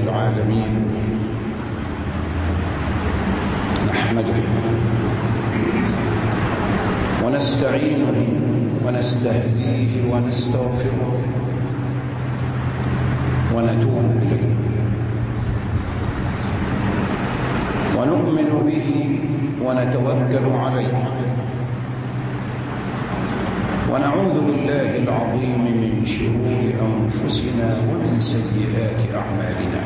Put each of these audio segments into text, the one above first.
العالمين نحمده ونستعينه ونستهديه ونستغفره ونتوب إليه ونؤمن به ونتوكل عليه ونعوذ بالله العظيم من شرور أنفسنا ومن سيئات أعمالنا.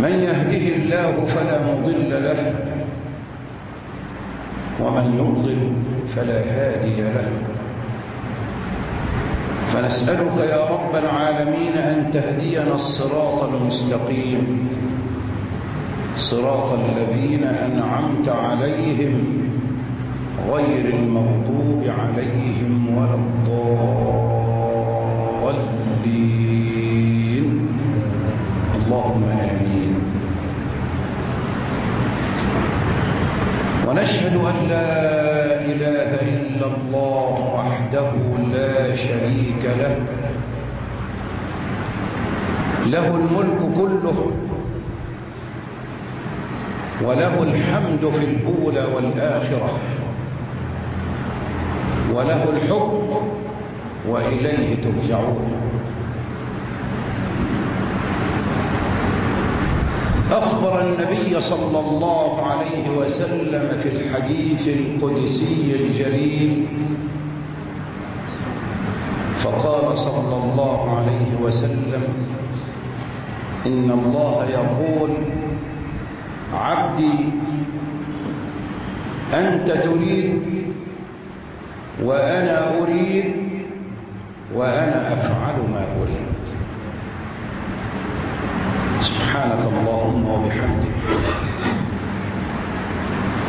من يهده الله فلا مضل له ومن يضلل فلا هادي له. فنسألك يا رب العالمين أن تهدينا الصراط المستقيم، صراط الذين أنعمت عليهم غير المغضوب عليهم ولا الضالين. اللهم آمين. ونشهد أن لا إله إلا الله وحده لا شريك له، له الملك كله وله الحمد في الأولى والآخرة، وله الحكم وإليه ترجعون. أخبر النبي صلى الله عليه وسلم في الحديث القدسي الجليل فقال صلى الله عليه وسلم: إن الله يقول: عبدي أنت تريد وأنا أريد وأنا أفعل ما أريد. سبحانك اللهم وبحمدك.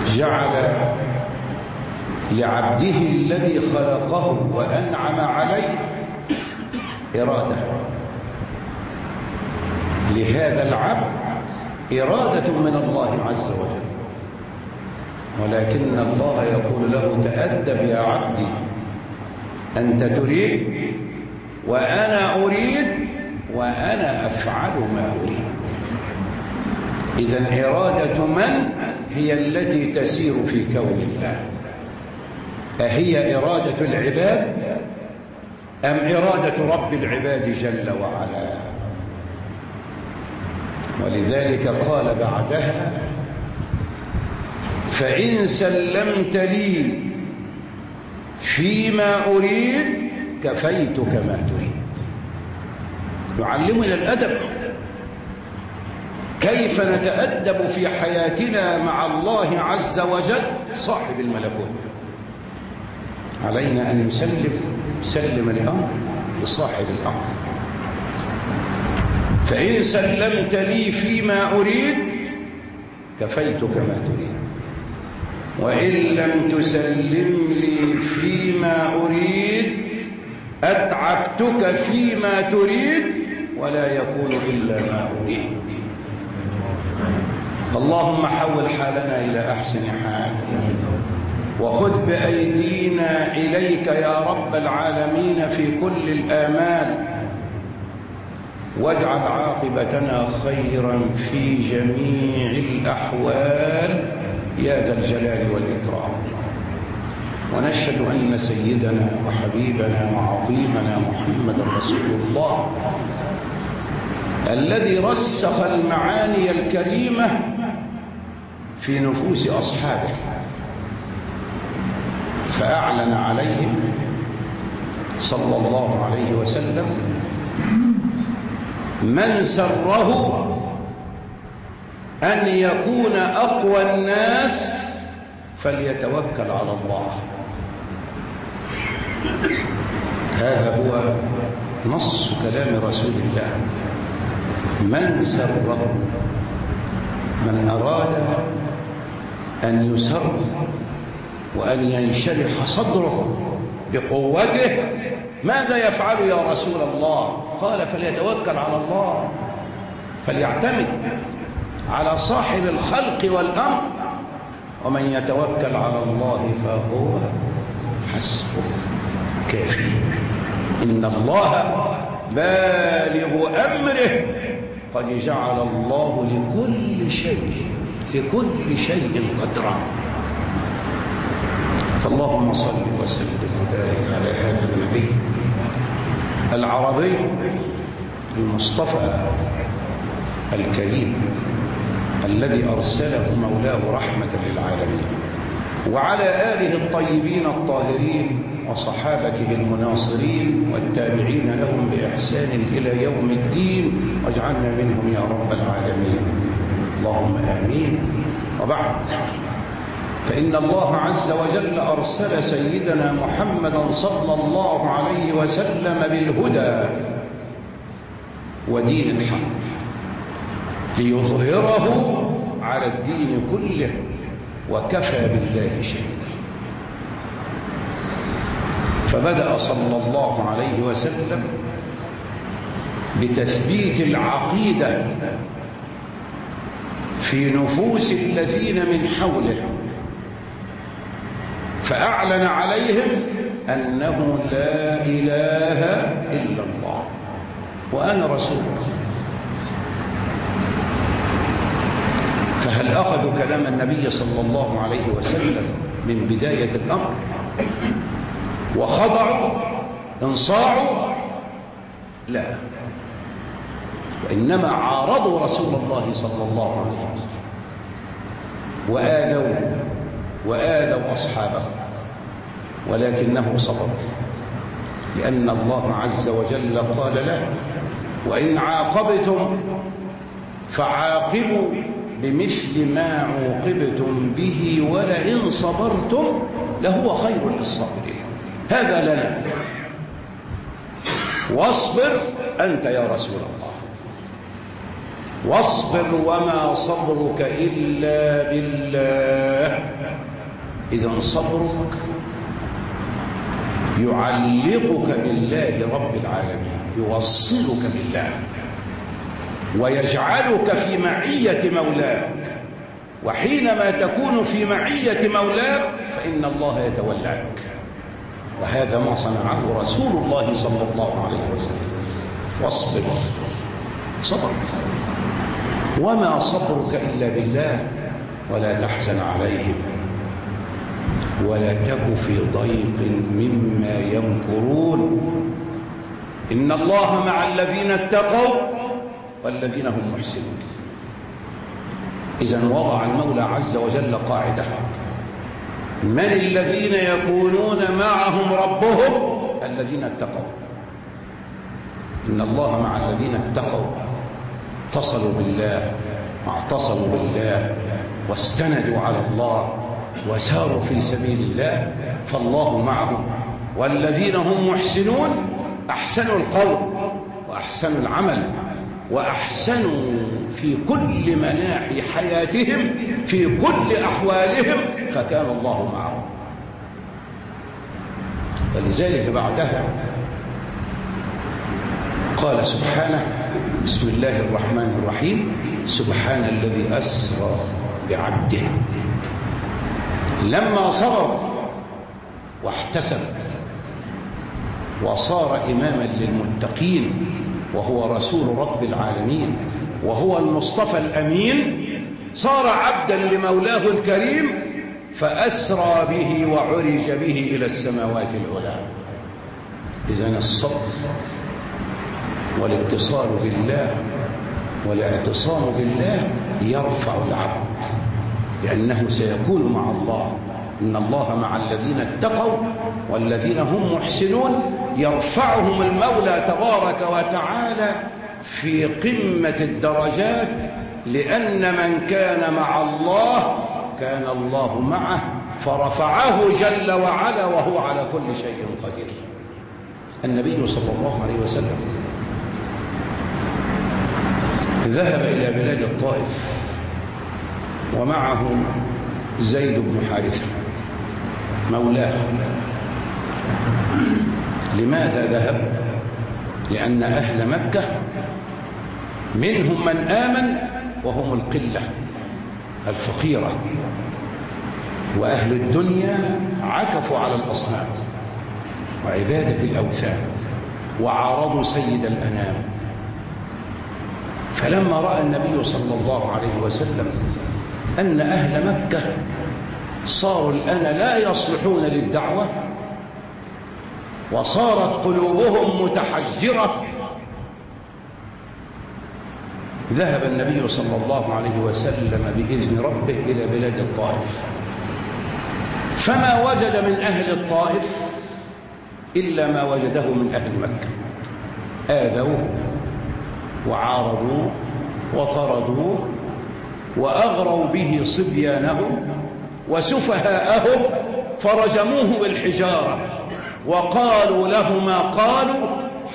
جعل لعبده الذي خلقه وأنعم عليه إرادة، لهذا العبد إرادة من الله عز وجل، ولكن الله يقول له: تأدب يا عبدي، أنت تريد وأنا أريد وأنا أفعل ما أريد. إذن إرادة من هي التي تسير في كون الله؟ أهي إرادة العباد أم إرادة رب العباد جل وعلا؟ ولذلك قال بعدها: فإن سلمت لي فيما أريد كفيتك ما تريد. يعلمنا الأدب، كيف نتأدب في حياتنا مع الله عز وجل صاحب الملكوت. علينا أن نسلم الأمر لصاحب الأمر. فإن سلمت لي فيما أريد كفيتك ما تريد، وإن لم تسلم لي فيما أريد أتعبتك فيما تريد ولا يكون إلا ما أريد. اللهم حول حالنا إلى أحسن حال، وخذ بأيدينا إليك يا رب العالمين في كل الآمال، واجعل عاقبتنا خيرا في جميع الأحوال يا ذا الجلال والإكرام. ونشهد أن سيدنا وحبيبنا وعظيمنا محمد رسول الله الذي رسخ المعاني الكريمة في نفوس أصحابه، فأعلن عليهم صلى الله عليه وسلم: من سره أن يكون أقوى الناس فليتوكل على الله. هذا هو نص كلام رسول الله. من سره، من أراد أن يسر وأن ينشرح صدره بقوته، ماذا يفعل يا رسول الله؟ قال: فليتوكل على الله، فليعتمد على صاحب الخلق والأمر، ومن يتوكل على الله فهو حسبه كافي. إن الله بالغ أمره قد جعل الله لكل شيء قدرا. فاللهم صل وسلم وبارك على هذا النبي العربي المصطفى الكريم الذي أرسله مولاه رحمة للعالمين، وعلى آله الطيبين الطاهرين وصحابته المناصرين والتابعين لهم بإحسان إلى يوم الدين، واجعلنا منهم يا رب العالمين، اللهم آمين. وبعد، فإن الله عز وجل أرسل سيدنا محمدا صلى الله عليه وسلم بالهدى ودين الحق ليظهره على الدين كله، وكفى بالله شهيدا. فبدأ صلى الله عليه وسلم بتثبيت العقيدة في نفوس الذين من حوله، فأعلن عليهم أنه لا إله إلا الله وأنا رسول الله. فهل أخذوا كلام النبي صلى الله عليه وسلم من بداية الأمر وخضعوا انصاعوا؟ لا، وإنما عارضوا رسول الله صلى الله عليه وسلم وآذوا أصحابه، ولكنه صبر، لأن الله عز وجل قال له: وإن عاقبتم فعاقبوا بمثل ما عوقبتم به ولئن صبرتم لهو خير للصابرين. هذا لنا، واصبر أنت يا رسول الله، واصبر وما صبرك إلا بالله. إذن صبرك يعلقك بالله رب العالمين، يوصلك بالله ويجعلك في معية مولاك، وحينما تكون في معية مولاك فإن الله يتولاك. وهذا ما صنعه رسول الله صلى الله عليه وسلم. واصبر، صبر، وما صبرك إلا بالله، ولا تحزن عليهم ولا تك في ضيق مما يمكرون، إن الله مع الذين اتقوا والذين هم محسنون. إذن وضع المولى عز وجل قاعدة: من الذين يكونون معهم ربهم؟ الذين اتقوا. إن الله مع الذين اتقوا، اتصلوا بالله واعتصموا بالله واستندوا على الله وساروا في سبيل الله، فالله معهم. والذين هم محسنون أحسنوا القول وأحسنوا العمل وأحسنوا في كل مناحي حياتهم في كل أحوالهم، فكان الله معهم. ولذلك بعدها قال سبحانه: بسم الله الرحمن الرحيم، سبحان الذي أسرى بعبده. لما صبر واحتسب وصار إماما للمتقين، وهو رسول رب العالمين وهو المصطفى الأمين، صار عبدا لمولاه الكريم، فأسرى به وعرج به إلى السماوات العلى. إذن الصبر والاتصال بالله والاعتصام بالله يرفع العبد، لأنه سيكون مع الله. إن الله مع الذين اتقوا والذين هم محسنون، يرفعهم المولى تبارك وتعالى في قمة الدرجات، لأن من كان مع الله كان الله معه، فرفعه جل وعلا وهو على كل شيء قدير. النبي صلى الله عليه وسلم ذهب إلى بلاد الطائف ومعه زيد بن حارثة مولاه. لماذا ذهب؟ لأن أهل مكة منهم من آمن وهم القلة الفقيرة، وأهل الدنيا عكفوا على الأصنام وعبادة الأوثان، وعارضوا سيد الأنام. فلما رأى النبي صلى الله عليه وسلم أن أهل مكة صاروا الآن لا يصلحون للدعوة وصارت قلوبهم متحجرة، ذهب النبي صلى الله عليه وسلم بإذن ربه إلى بلاد الطائف، فما وجد من أهل الطائف إلا ما وجده من أهل مكة، آذوه وعارضوه وطردوه وأغروا به صبيانهم وسفهاءهم فرجموه بالحجارة وقالوا له ما قالوا،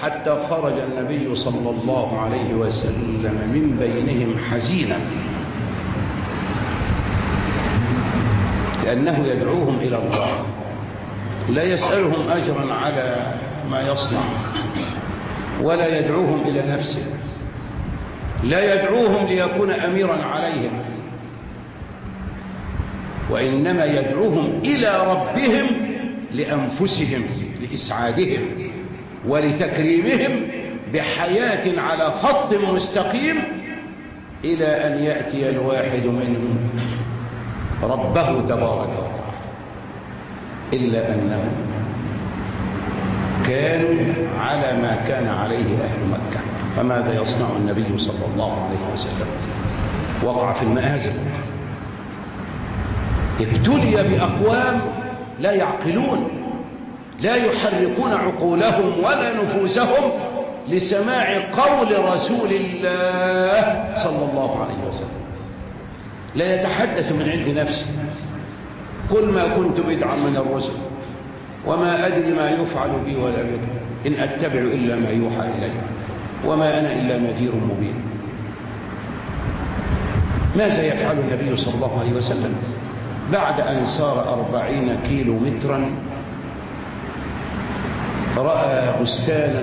حتى خرج النبي صلى الله عليه وسلم من بينهم حزينا، لأنه يدعوهم إلى الله، لا يسألهم أجرا على ما يصنع، ولا يدعوهم إلى نفسه، لا يدعوهم ليكون أميرا عليهم، وإنما يدعوهم إلى ربهم لأنفسهم، لإسعادهم ولتكريمهم بحياة على خط مستقيم، إلى أن يأتي الواحد منهم ربه تبارك وتعالى. إلا أنهم كانوا على ما كان عليه أهل مكة. فماذا يصنع النبي صلى الله عليه وسلم؟ وقع في المآزق، ابتلي بأقوام لا يعقلون، لا يحركون عقولهم ولا نفوسهم لسماع قول رسول الله صلى الله عليه وسلم، لا يتحدث من عند نفسه. قل ما كنت بدعا من الرسل وما أدري ما يفعل بي ولا بكم إن أتبع إلا ما يوحى إلي وما أنا إلا نذير مبين. ماذا يفعل النبي صلى الله عليه وسلم بعد أن سار 40 كيلو مترا؟ رأى بستانا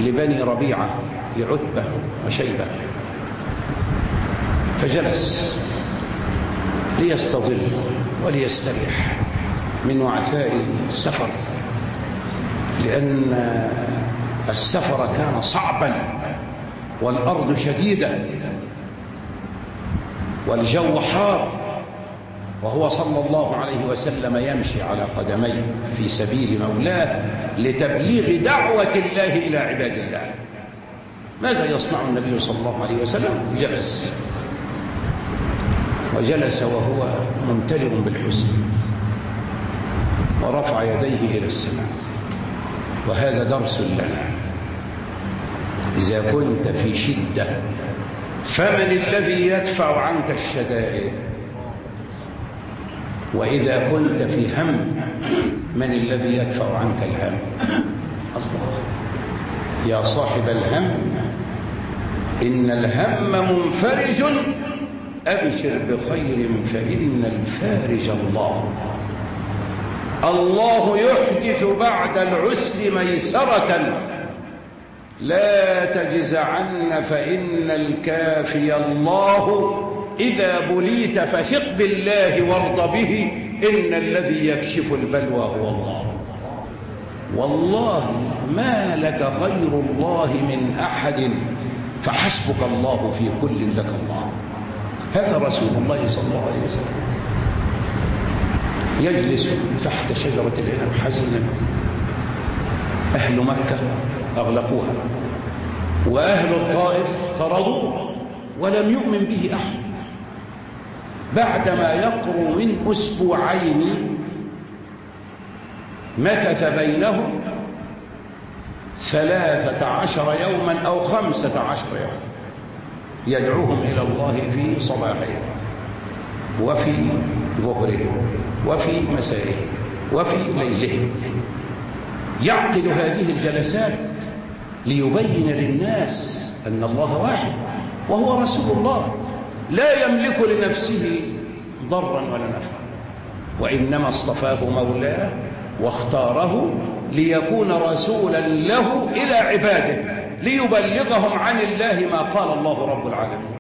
لبني ربيعة لعتبة وشيبة، فجلس ليستظل وليستريح من وعثاء السفر، لأن السفر كان صعبا والأرض شديدة والجو حار، وهو صلى الله عليه وسلم يمشي على قدميه في سبيل مولاه لتبليغ دعوة الله إلى عباد الله. ماذا يصنع النبي صلى الله عليه وسلم؟ جلس، وجلس وهو ممتلئ بالحزن ورفع يديه إلى السماء. وهذا درس لنا: إذا كنت في شدة فمن الذي يدفع عنك الشدائد؟ وإذا كنت في هم من الذي يدفع عنك الهم؟ الله. يا صاحب الهم إن الهم منفرج، أبشر بخير فإن الفارج الله. الله يحدث بعد العسر ميسرة، لا تجزعن فإن الكافي الله. إذا بليت فثق بالله وارض به، إن الذي يكشف البلوى هو الله. والله ما لك غير الله من أحد، فحسبك الله في كل لك الله. هذا رسول الله صلى الله عليه وسلم يجلس تحت شجرة العنب حزينا. أهل مكة أغلقوها، وأهل الطائف طردوه ولم يؤمن به أحد. بعدما يقرب من أسبوعين مكث بينهم 13 يوما أو 15 يوما يدعوهم إلى الله في صباحهم وفي ظهرهم وفي مسائهم وفي ليلهم. يعقد هذه الجلسات ليبين للناس أن الله واحد وهو رسول الله، لا يملك لنفسه ضرا ولا نفعا، وإنما اصطفاه مولاه واختاره ليكون رسولا له إلى عباده، ليبلغهم عن الله ما قال الله رب العالمين.